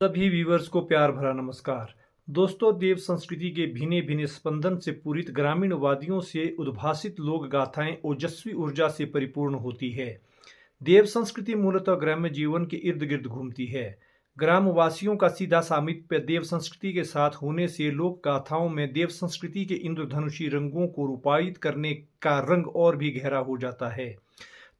सभी व्यूवर्स को प्यार भरा नमस्कार। दोस्तों, देव संस्कृति के भिन्न भिन्न स्पंदन से पूरित ग्रामीण वादियों से उद्भासित लोक गाथाएं ओजस्वी ऊर्जा से परिपूर्ण होती है। देव संस्कृति मूलतः ग्राम्य जीवन के इर्द गिर्द घूमती है। ग्रामवासियों का सीधा सामीप्य देव संस्कृति के साथ होने से लोक गाथाओं में देव संस्कृति के इंद्रधनुषी रंगों को रूपायित करने का रंग और भी गहरा हो जाता है।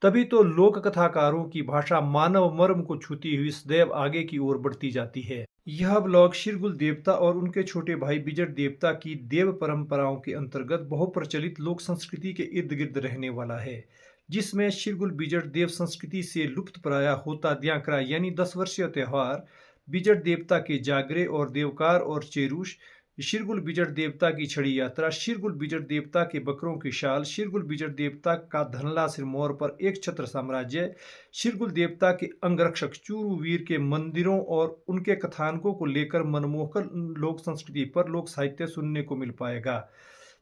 तभी तो लोक कथाकारों की भाषा मानव मर्म को छूती हुई सदैव आगे की ओर बढ़ती जाती है। यह ब्लॉग शिरगुल देवता और उनके छोटे भाई बिजट देवता की देव परंपराओं के अंतर्गत बहुप्रचलित लोक संस्कृति के इर्द गिर्द रहने वाला है, जिसमें शिरगुल बिजट देव संस्कृति से लुप्त प्राय होता द्यांकरा यानी 10 वर्षीय त्योहार, बिजट देवता के जागरे और देवकार और चेरूश, शिरगुल बिजट देवता की छड़ी यात्रा, शिरगुल बिजट देवता के बकरों की शाल, शिरगुल बिजट देवता का धनला सिरमौर पर एक छत्र साम्राज्य, शिरगुल देवता के अंगरक्षक चूरूवीर के मंदिरों और उनके कथानकों को लेकर मनमोहक लोक संस्कृति पर लोक साहित्य सुनने को मिल पाएगा।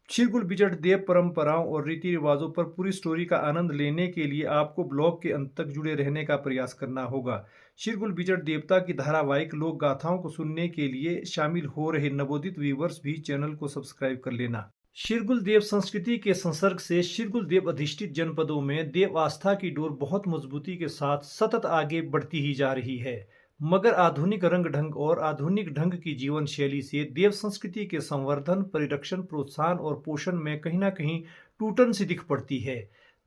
शिरगुल बिजट देव परंपराओं और रीति रिवाजों पर पूरी स्टोरी का आनंद लेने के लिए आपको ब्लॉग के अंत तक जुड़े रहने का प्रयास करना होगा। शिरगुल बिजट देवता की धारावाहिक लोक गाथाओं को सुनने के लिए शामिल हो रहे नवोदित व्यूवर्स भी चैनल को सब्सक्राइब कर लेना। शिरगुल देव संस्कृति के संसर्ग से शिरगुल देव अधिष्ठित जनपदों में देव आस्था की डोर बहुत मजबूती के साथ सतत आगे बढ़ती ही जा रही है, मगर आधुनिक रंग ढंग और आधुनिक ढंग की जीवन शैली से देव संस्कृति के संवर्धन, परिरक्षण, प्रोत्साहन और पोषण में कहीं ना कहीं टूटन सी दिख पड़ती है।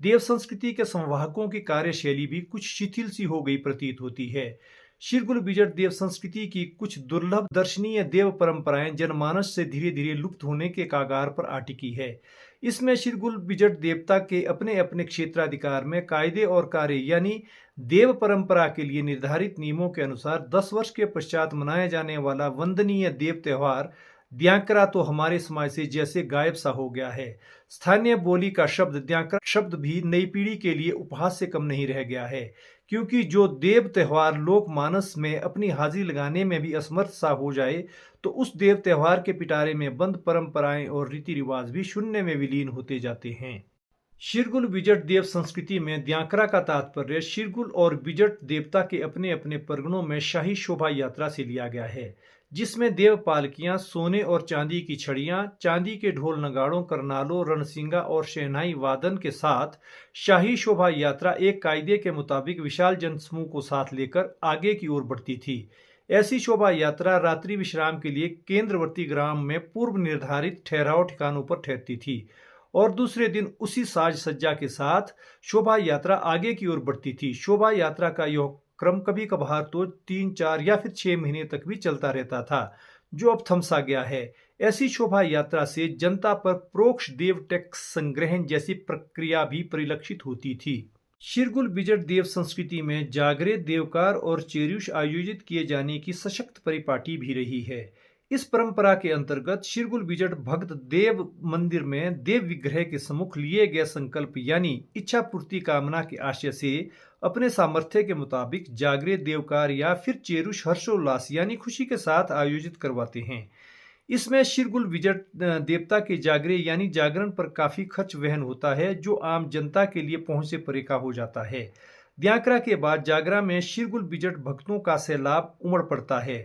देव संस्कृति के संवाहकों की कार्यशैली भी कुछ शिथिल सी हो गई प्रतीत होती है। शिरगुल बिजट देव संस्कृति की कुछ दुर्लभ दर्शनीय देव परंपराएं जनमानस से धीरे धीरे लुप्त होने के कागार पर आ टिकी है। इसमें शिरगुल बिजट देवता के अपने अपने क्षेत्राधिकार में कायदे और कार्य यानी देव परंपरा के लिए निर्धारित नियमों के अनुसार 10 वर्ष के पश्चात मनाया जाने वाला वंदनीय देव त्योहार द्यांकरा तो हमारे समाज से जैसे गायब सा हो गया है। स्थानीय बोली का शब्द द्यांकरा शब्द भी नई पीढ़ी के लिए उपहास से कम नहीं रह गया है, क्योंकि जो देव त्योहार लोक मानस में अपनी हाजिरी लगाने में भी असमर्थ सा हो जाए तो उस देव त्योहार के पिटारे में बंद परंपराएं और रीति रिवाज भी शून्य में विलीन होते जाते हैं। शिरगुल बिजट देव संस्कृति में द्यांकरा का तात्पर्य शिरगुल और बिजट देवता के अपने अपने परगनों में शाही शोभा यात्रा से लिया गया है, जिसमें देव पालकियां, सोने और चांदी की छड़ियां, चांदी के ढोल नगाड़ों, करनालों, रणसिंगा और शहनाई वादन के साथ शाही शोभा यात्रा एक कायदे के मुताबिक विशाल जनसमूह को साथ लेकर आगे की ओर बढ़ती थी। ऐसी शोभा यात्रा रात्रि विश्राम के लिए केंद्रवर्ती ग्राम में पूर्व निर्धारित ठहराव ठिकानों पर ठहरती थी और दूसरे दिन उसी साज सज्जा के साथ शोभा यात्रा आगे की ओर बढ़ती थी। शोभा यात्रा का यह क्रम कभी कभार तो 3, 4 या फिर 6 महीने तक भी चलता रहता था, जो अब थमसा गया है। ऐसी शोभा यात्रा से जनता पर प्रोक्ष देव टैक्स संग्रहण जैसी प्रक्रिया भी परिलक्षित होती थी। शिरगुल बिजट देव संस्कृति में जागरे, देवकार और चेरूश आयोजित किए जाने की सशक्त परिपाटी भी रही है। इस परंपरा के अंतर्गत शिरगुल बिजट भक्त देव मंदिर में देव विग्रह के सम्मुख लिए गए संकल्प यानी इच्छा पूर्ति कामना के आशय से अपने सामर्थ्य के मुताबिक जागरे, देवकार या फिर चेरूश हर्षोल्लास यानी खुशी के साथ आयोजित करवाते हैं। इसमें शिरगुल बिजट देवता के जागरे यानी जागरण पर काफी खर्च वहन होता है, जो आम जनता के लिए पहुंच से परे का हो जाता है। द्यांकरा के बाद जागरा में शिरगुल बिजट भक्तों का सैलाब उमड़ पड़ता है।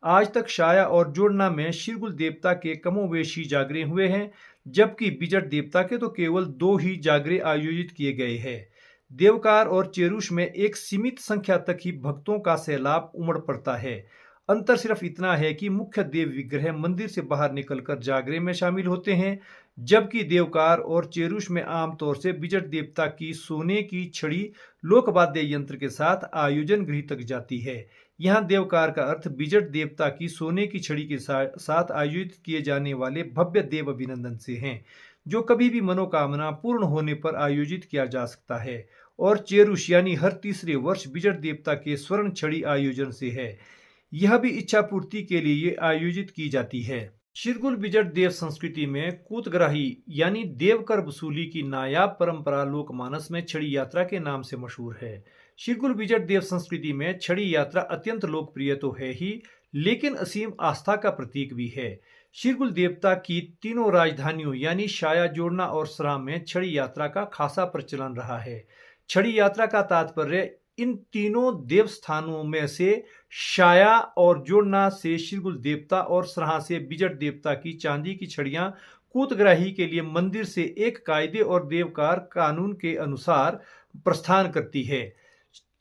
आज तक शाया और जोड़ना में शिरगुल देवता के कमोवेशी जागरे हुए हैं, जबकि बिजट देवता के तो केवल 2 ही जागरे आयोजित किए गए हैं। देवकार और चेरूश में एक सीमित संख्या तक ही भक्तों का सैलाब उमड़ पड़ता है। अंतर सिर्फ इतना है कि मुख्य देव विग्रह मंदिर से बाहर निकलकर जागरे में शामिल होते हैं, जबकि देवकार और चेरूश में आमतौर से बिजट देवता की सोने की छड़ी लोकवाद्य यंत्र के साथ आयोजन गृह तक जाती है। यहाँ देवकार का अर्थ बिजट देवता की सोने की छड़ी के साथ आयोजित किए जाने वाले भव्य देव अभिनंदन से हैं, जो कभी भी मनोकामना पूर्ण होने पर आयोजित किया जा सकता है, और चेरूश यानी हर तीसरे वर्ष बिजट देवता के स्वर्ण छड़ी आयोजन से है। यह भी इच्छा पूर्ति के लिए आयोजित की जाती है। शिरगुल बिजट देव संस्कृति में कूतग्राही यानी देवकर वसूली की नायाब परंपरा लोकमानस में छड़ी यात्रा के नाम से मशहूर है। शिरगुल बिजट देव संस्कृति में छड़ी यात्रा अत्यंत लोकप्रिय तो है ही, लेकिन असीम आस्था का प्रतीक भी है। शिरगुल देवता की तीनों राजधानियों यानी शाया, जोड़ना और सराम में छड़ी यात्रा का खासा प्रचलन रहा है। छड़ी यात्रा का तात्पर्य इन तीनों देवस्थानों में से शाया और जोड़ना से शिरगुल देवता और सराहा से बिजट देवता की चांदी की छड़ियां कूतग्राही के लिए मंदिर से एक कायदे और देवकार कानून के अनुसार प्रस्थान करती है।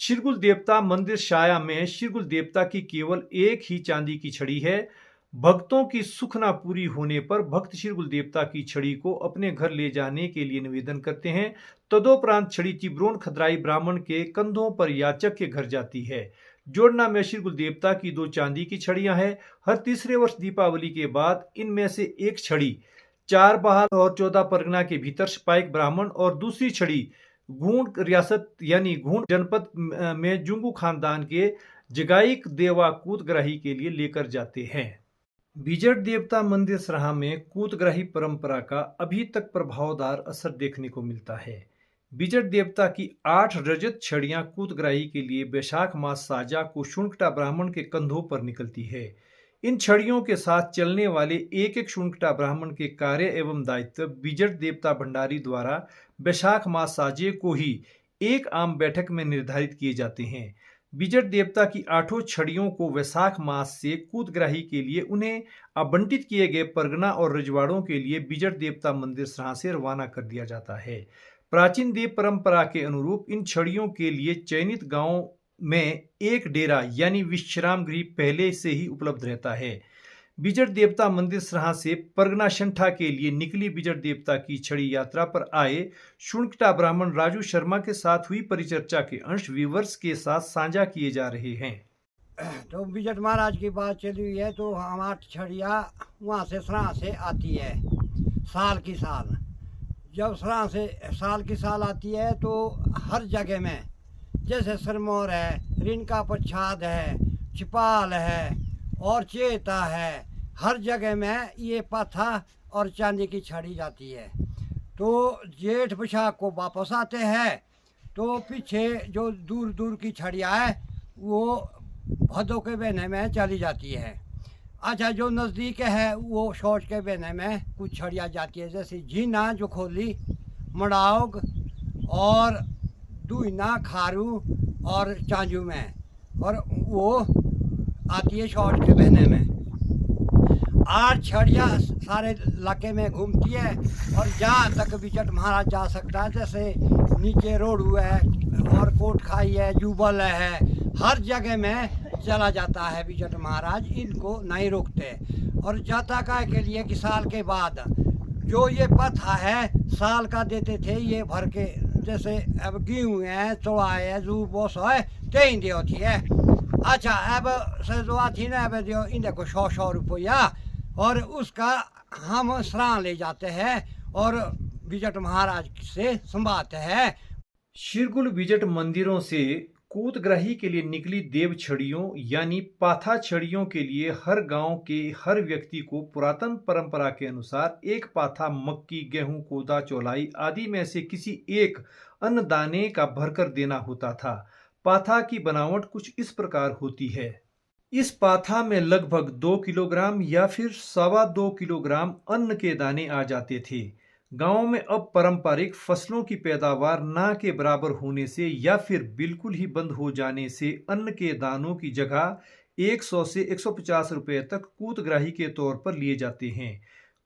शिरगुल देवता मंदिर शाया में शिरगुल देवता की केवल एक ही चांदी की छड़ी है। भक्तों की सुखना पूरी होने पर भक्त शिरगुल देवता की छड़ी को अपने घर ले जाने के लिए निवेदन करते हैं। तदोपरांत छड़ी चिब्रोन खदराई ब्राह्मण के कंधों पर याचक के घर जाती है। जोड़ना में शिरगुल देवता की 2 चांदी की छड़ियां हैं। हर तीसरे वर्ष दीपावली के बाद इनमें से एक छड़ी 4 बहाल और 14 परगना के भीतर सिपाहिक ब्राह्मण और दूसरी छड़ी गूंड रियासत यानी गूंड जनपद में जुंगू खानदान के जगाईक देवा कूतग्राही के लिए लेकर जाते हैं। बिजट देवता मंदिर सराहा में कूतग्राही परंपरा का अभी तक प्रभावदार असर देखने को मिलता है। बिजट देवता की 8 रजत छड़ियां कूतग्राही के लिए बैशाख मास साजा को शुनकटा ब्राह्मण के कंधों पर निकलती है। इन छड़ियों के साथ चलने वाले एक एक शुनकटा ब्राह्मण के कार्य एवं दायित्व बिजट देवता भंडारी द्वारा बैशाख मास साजे को ही एक आम बैठक में निर्धारित किए जाते हैं। बिजट देवता की 8 छड़ियों को वैशाख मास से कूतग्राही के लिए उन्हें आवंटित किए गए परगना और रजवाड़ों के लिए बिजट देवता मंदिर सराहा से रवाना कर दिया जाता है। प्राचीन देव परंपरा के अनुरूप इन छड़ियों के लिए चयनित गांव में एक डेरा यानी विश्राम गृह पहले से ही उपलब्ध रहता है। बिजट देवता मंदिर सराहा से परगना शंठा के लिए निकली बिजट देवता की छड़ी यात्रा पर आए शुनकटा ब्राह्मण राजू शर्मा के साथ हुई परिचर्चा के अंश व्यूवर्स के साथ साझा किए जा रहे हैं। तो बिजट महाराज की बात चली हुई है तो हम 8 छड़ियाँ वहाँ से सराहा से आती है साल की साल। जब सराहा से साल की साल आती है तो हर जगह में जैसे सरमौर है, रिनका पच्छाद है, चिपाल है और चेता है, हर जगह में ये पाथा और चांदी की छड़ी जाती है। तो जेठ बैसाख को वापस आते हैं तो पीछे जो दूर दूर की छड़ियाँ है वो भदों के महीने में चली जाती है। अच्छा, जो नज़दीक है वो शौच के महीने में कुछ छड़ियाँ जाती है, जैसे झीना, जोखोली, मड़ाउग और दूना, खारू और चांजू में, और वो आती है शौच के महीने में। 8 छड़ियाँ सारे इलाके में घूमती है और जहाँ तक बिजट महाराज जा सकता है, जैसे नीचे रोडू है और कोटखाई है, जुबल है, हर जगह में चला जाता है बिजट महाराज, इनको नहीं रोकते। और जाता का के लिए कि साल के बाद जो ये पथा है साल का देते थे ये भर के, जैसे अब गेहूँ है, चौड़ा है, जू बोस है, तेई दे होती है। अच्छा, अब सजवा थी ना, अब जो इन्हें को 100 रुपया और उसका हम सराहा ले जाते हैं और बिजट महाराज से संभालते हैं। शिरगुल बिजट मंदिरों से कूतग्राही के लिए निकली देव छड़ियों यानी पाथा छड़ियों के लिए हर गांव के हर व्यक्ति को पुरातन परंपरा के अनुसार एक पाथा मक्की, गेहूं, कोदा, चौलाई आदि में से किसी एक अन्नदाने का भरकर देना होता था। पाथा की बनावट कुछ इस प्रकार होती है। इस पाथा में लगभग 2 किलोग्राम या फिर 2.25 किलोग्राम अन्न के दाने आ जाते थे। गांव में अब पारंपरिक फसलों की पैदावार ना के बराबर होने से या फिर बिल्कुल ही बंद हो जाने से अन्न के दानों की जगह 100 से 150 रुपए तक कूतग्राही के तौर पर लिए जाते हैं।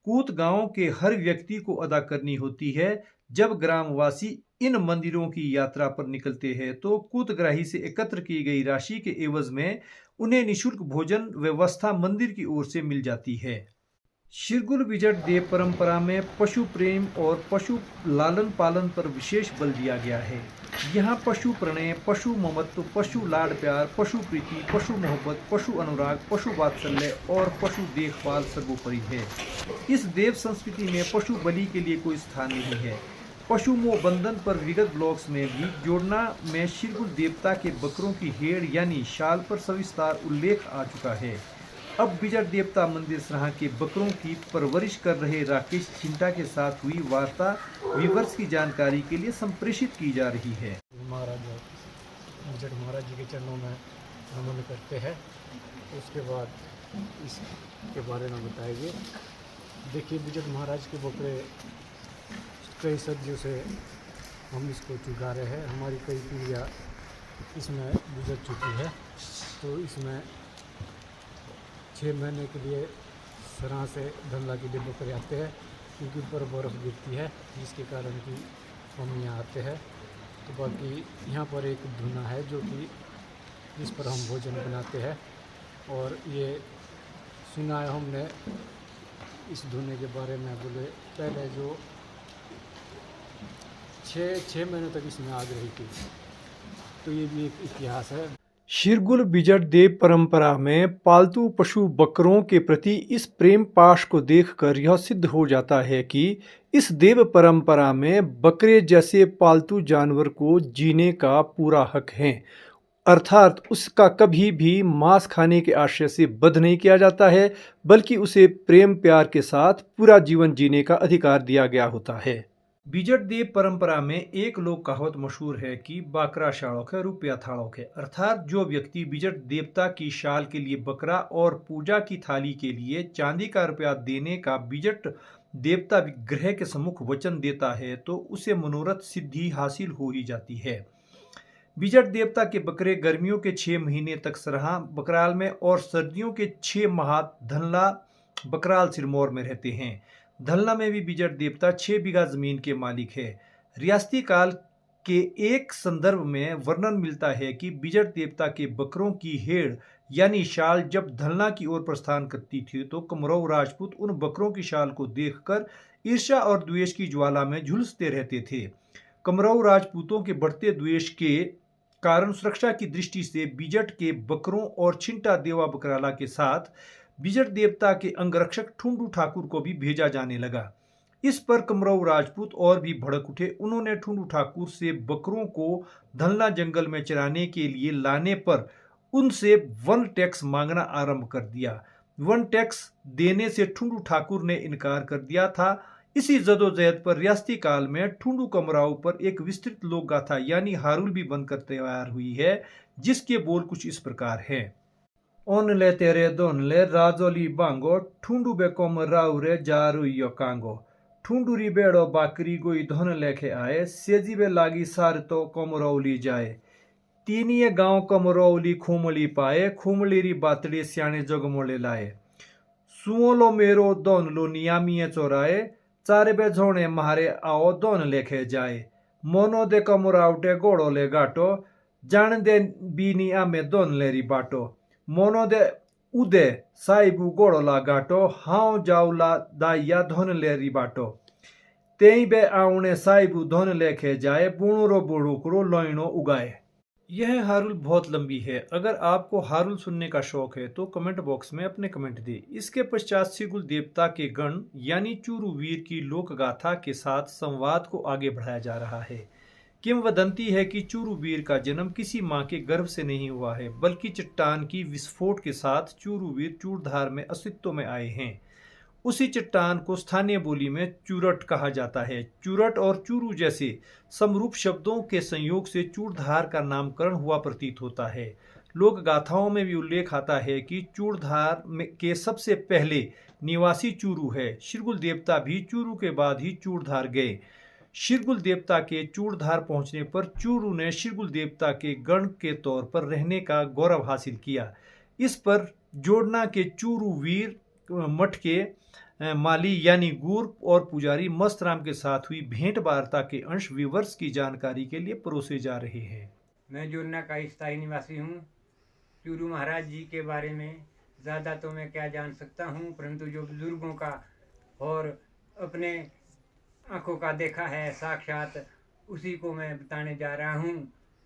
कूत गांव के हर व्यक्ति को अदा करनी होती है। जब ग्रामवासी इन मंदिरों की यात्रा पर निकलते हैं तो कूतग्राही से एकत्र की गई राशि के एवज में उन्हें निःशुल्क भोजन व्यवस्था मंदिर की ओर से मिल जाती है। शिरगुल बिजट देव परंपरा में पशु प्रेम और पशु लालन पालन पर विशेष बल दिया गया है। यहाँ पशु प्रणय, पशु ममत्व, पशु लाड प्यार, पशु प्रीति, पशु मोहब्बत, पशु अनुराग, पशु वात्सल्य और पशु देखभाल सर्वोपरि है। इस देव संस्कृति में पशु बलि के लिए कोई स्थान नहीं है। पशु मोह बंधन पर विगत ब्लॉग्स में भी जोड़ना में शिरगुल देवता के बकरों की हेड़ यानी शाल पर सविस्तार उल्लेख आ चुका है। अब बिजट देवता मंदिर सराहा के बकरों की परवरिश कर रहे राकेश चिंटा के साथ हुई वार्ता व्यूअर्स की जानकारी के लिए संप्रेषित की जा रही है। बिजट महाराज जी के चरणों में नमन करते हैं। उसके बाद इसके बारे में बताएंगे। देखिए, बिजट महाराज के बकरे कई सदियों से हम इसको चुगा रहे हैं। हमारी कई पीढ़ियाँ इसमें गुजर चुकी है। तो इसमें 6 महीने के लिए सराह से धनला के लिए बकरे आते हैं, क्योंकि ऊपर बर्फ़ गिरती है जिसके कारण कि हम यहाँ आते हैं। तो बाकी यहाँ पर एक धुना है जो कि जिस पर हम भोजन बनाते हैं, और ये सुना है हमने इस धुने के बारे में। बोले पहले जो 6 महीने तक इसमें आग रही थी, तो ये भी एक इतिहास है। शिरगुल बिजट देव परंपरा में पालतू पशु बकरों के प्रति इस प्रेम पाश को देखकर यह सिद्ध हो जाता है कि इस देव परंपरा में बकरे जैसे पालतू जानवर को जीने का पूरा हक है, अर्थात उसका कभी भी मांस खाने के आशय से वध नहीं किया जाता है, बल्कि उसे प्रेम प्यार के साथ पूरा जीवन जीने का अधिकार दिया गया होता है। बिजट देव परंपरा में एक लोक कहावत मशहूर है कि बाकरा शाड़ोक है रुपया थाड़ोक है, अर्थात जो व्यक्ति बिजट देवता की शाल के लिए बकरा और पूजा की थाली के लिए चांदी का रुपया देने का बिजट देवता विग्रह के सम्मुख वचन देता है तो उसे मनोरथ सिद्धि हासिल हो ही जाती है। बिजट देवता के बकरे गर्मियों के 6 महीने तक सराहा बकराल में और सर्दियों के 6 माह धनला बकराल सिरमौर में रहते हैं। धनला में भी बिजट देवता 6 बीघा जमीन के मालिक है। रियासती काल के एक संदर्भ में वर्णन मिलता है कि बिजट देवता के बकरों की हेड़ यानी शाल जब धनला की ओर प्रस्थान करती थी तो कमरऊ राजपूत उन बकरों की शाल को देखकर ईर्ष्या और द्वेष की ज्वाला में झुलसते रहते थे। कमरऊ राजपूतों के बढ़ते द्वेष के कारण सुरक्षा की दृष्टि से बिजट के बकरों और छिंटा देवा बकराला के साथ बिजट देवता के अंगरक्षक ठुंडू ठाकुर को भी भेजा जाने लगा। इस पर कमरऊ राजपूत और भी भड़क उठे। उन्होंने ठुंडू ठाकुर से बकरों को धनला जंगल में चराने के लिए लाने पर उनसे वन टैक्स मांगना आरंभ कर दिया। वन टैक्स देने से ठुंडू ठाकुर ने इनकार कर दिया था। इसी जदोजहद पर रियासती काल में ठुंडू कमराऊ पर एक विस्तृत लोक गाथा यानी हारुल भी बनकर तैयार हुई है, जिसके बोल कुछ इस प्रकार हैं। ओनले तेरे दोनले राजोली बांगो ठुंडू बे कमराऊ रे जारू यो कांगो ठुंडूरी बेड़ो बाकरी गोई धन लेखे आए सेजीबे लागी सार तो कमरौली जाए तीनिये गांव कमरौली खुमली पाए खुमलीरी बातड़ी सियाने जगमोले लाए सुओलो मेरो दोन लो नियामिये चोराए चारे बे झोणे मारे आओ दोन लेखे जाए मोनो दे कमराउटे गोड़ो ले गाटो जान दे बीनी आमे दोन लेरी बाटो mono they Ude Saibu गोड़ो La गाटो how जाउला दाइया धन लेरी बाटो तेई बे आउने साइबू धन लेखे जाए बुणुरो बुड़ुकरो लोइनो उगाए। यह हारुल बहुत लंबी है। अगर आपको हारुल सुनने का शौक है तो कमेंट बॉक्स में अपने कमेंट दें। इसके पश्चात शिरगुल देवता के गण यानी चूरू वीर की लोक गाथा के साथ संवाद को आगे बढ़ाया जा रहा है। किंवदंती है कि चूरू वीर का जन्म किसी मां के गर्भ से नहीं हुआ है, बल्कि चट्टान की विस्फोट के साथ चूरू वीर चूड़धार में अस्तित्व में आए हैं। उसी चट्टान को स्थानीय बोली में चूरट कहा जाता है। चूरट और चूरू जैसे समरूप शब्दों के संयोग से चूड़धार का नामकरण हुआ प्रतीत होता है। लोक गाथाओं में भी उल्लेख आता है कि चूड़धार के सबसे पहले निवासी चूरू है। शिरगुल देवता भी चूरू के बाद ही चूड़धार गए। शिरगुल देवता के चूड़धार पहुंचने पर चूरू ने शिरगुल देवता के गण के तौर पर रहने का गौरव हासिल किया। इस पर जोड़ना के चूरू वीर मठ के माली यानी गूर और पुजारी मस्तराम के साथ हुई भेंट वार्ता के अंश विवर्स की जानकारी के लिए परोसे जा रहे हैं। मैं जोड़ना का स्थायी निवासी हूँ। चूरू महाराज जी के बारे में ज़्यादा तो मैं क्या जान सकता हूँ, परंतु जो बुजुर्गों का और अपने आंखों का देखा है साक्षात, उसी को मैं बताने जा रहा हूँ।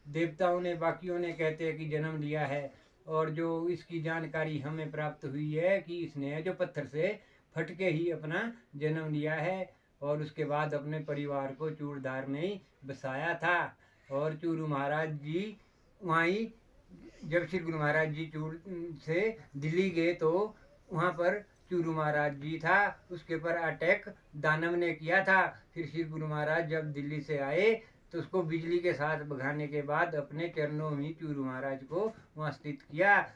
देवताओं ने बाकियों ने कहते हैं कि जन्म लिया है, और जो इसकी जानकारी हमें प्राप्त हुई है कि इसने जो पत्थर से फटके ही अपना जन्म लिया है और उसके बाद अपने परिवार को चूड़धार में ही बसाया था। और चूरू महाराज जी वहीं जब श्री गुरु महाराज जी चूड़ से दिल्ली गए तो वहाँ पर चूरू महाराज जी था, उसके ऊपर अटैक दानव ने किया था। फिर श्री गुरु महाराज जब दिल्ली से आए तो उसको बिजली के साथ भगाने के बाद अपने चरणों में चूरू महाराज को वहाँ स्थित किया।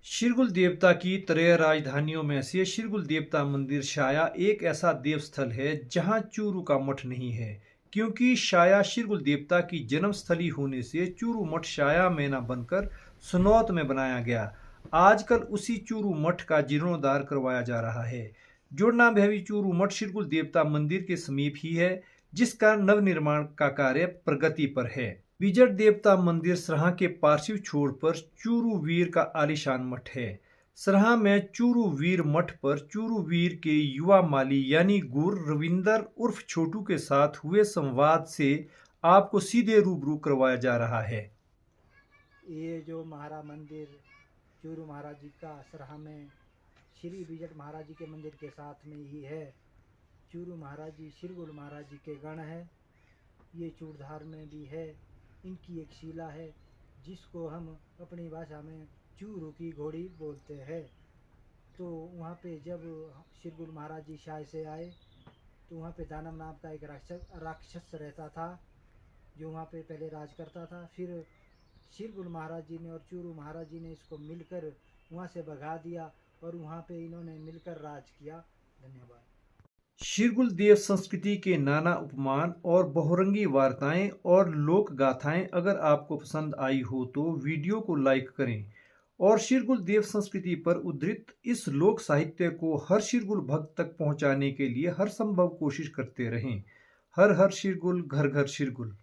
शिरगुल देवता की 13 राजधानियों में से शिरगुल देवता मंदिर शाया एक ऐसा देव स्थल है जहाँ चूरू का मठ नहीं है। क्योंकि शाया शिरगुल देवता की जन्मस्थली होने से चूरू मठ शाया में न बनकर सनौत में बनाया गया। आजकल उसी चूरू मठ का जीर्णोद्धार करवाया जा रहा है। जोड़ना भैवी चूरू मठ शिरगुल देवता मंदिर के समीप ही है, जिसका नवनिर्माण का कार्य प्रगति पर है। विजट देवता मंदिर सराहा के पार्थिव छोर पर चूरू वीर का आलीशान मठ है। सराहा में चूरू वीर मठ पर चूरू वीर के युवा माली यानी गुर रविंदर उर्फ छोटू के साथ हुए संवाद से आपको सीधे रूबरू करवाया जा रहा है। ये जो महाराज मंदिर चूरू महाराज जी का सराहा में श्री विजट महाराज जी के मंदिर के साथ में ही है। चूरू महाराज जी शिरगुल महाराज जी के गण है। ये चूड़धार में भी है। इनकी एक शिला है जिसको हम अपनी भाषा में चूरू की घोड़ी बोलते हैं। तो वहाँ पे जब शिरगुल महाराज जी शाय से आए तो वहाँ पे दानव नाम का एक राक्षस रहता था, जो वहाँ पे पहले राज करता था। फिर शिरगुल महाराज जी ने और चूरू महाराज जी ने इसको मिलकर वहाँ से भगा दिया और वहाँ पे इन्होंने मिलकर राज किया। धन्यवाद। शिरगुल देव संस्कृति के नाना उपमान और बहुरंगी वार्ताएं और लोक गाथाएं अगर आपको पसंद आई हो तो वीडियो को लाइक करें और शिरगुल देव संस्कृति पर उद्धृत इस लोक साहित्य को हर शिरगुल भक्त तक पहुंचाने के लिए हर संभव कोशिश करते रहें। हर हर शिरगुल, घर घर शिरगुल।